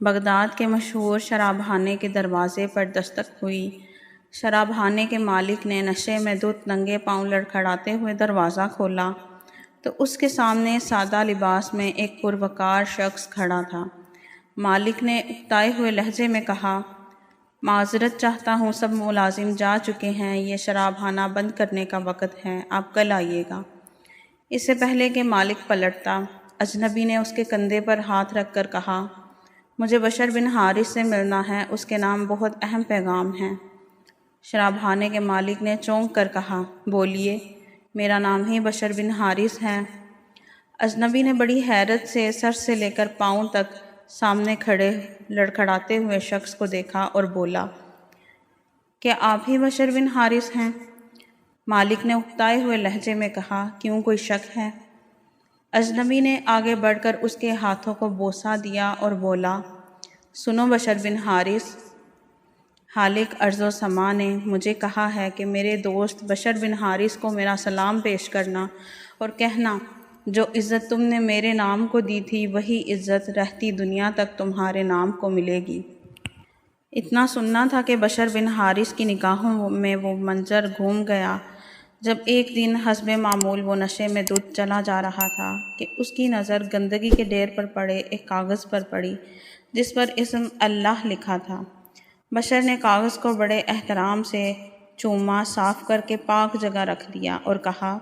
Baghdad کے مشہور شرابخانے کے دروازے پر دستک ہوئی۔ شرابخانے کے مالک نے نشے میں دھت ننگے پاؤں لڑکھڑاتے ہوئے دروازہ کھولا تو اس کے سامنے سادہ لباس میں ایک پروقار شخص کھڑا تھا۔ مالک نے اکتائے ہوئے لہجے میں کہا، معذرت چاہتا ہوں، سب ملازم جا چکے ہیں، یہ شرابخانہ بند کرنے کا وقت ہے، آپ کل آئیے گا۔ اس سے پہلے کہ مالک پلٹتا، اجنبی نے اس کے کندھے پر ہاتھ رکھ کر کہا، مجھے بشر بن حارث سے ملنا ہے، اس کے نام بہت اہم پیغام ہے۔ شرابخانے کے مالک نے چونک کر کہا، بولیے، میرا نام ہی بشر بن حارث ہے۔ اجنبی نے بڑی حیرت سے سر سے لے کر پاؤں تک سامنے کھڑے لڑکھڑاتے ہوئے شخص کو دیکھا اور بولا، کیا آپ ہی بشر بن حارث ہیں؟ مالک نے اکتائے ہوئے لہجے میں کہا، کیوں کوئی شک ہے؟ اجنبی نے آگے بڑھ کر اس کے ہاتھوں کو بوسہ دیا اور بولا، سنو بشر بن حارث، خالق ارض و سما نے مجھے کہا ہے کہ میرے دوست بشر بن حارث کو میرا سلام پیش کرنا اور کہنا، جو عزت تم نے میرے نام کو دی تھی وہی عزت رہتی دنیا تک تمہارے نام کو ملے گی۔ اتنا سننا تھا کہ بشر بن حارث کی نگاہوں میں وہ منظر گھوم گیا جب ایک دن حسب معمول وہ نشے میں دھت چلا جا رہا تھا کہ اس کی نظر گندگی کے ڈھیر پر پڑے ایک کاغذ پر پڑی جس پر اسم اللہ لکھا تھا۔ بشر نے کاغذ کو بڑے احترام سے چوما، صاف کر کے پاک جگہ رکھ دیا اور کہا،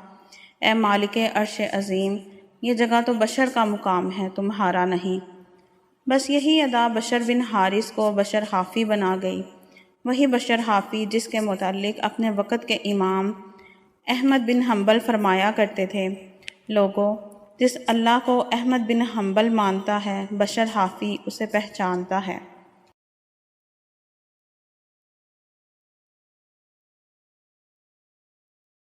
اے مالک عرش عظیم، یہ جگہ تو بشر کا مقام ہے، تمہارا نہیں۔ بس یہی ادا بشر بن حارث کو بشر حافی بنا گئی، وہی بشر حافی جس کے متعلق اپنے وقت کے امام احمد بن حنبل فرمایا کرتے تھے، لوگو، جس اللہ کو احمد بن حنبل مانتا ہے، بشر حافی اسے پہچانتا ہے۔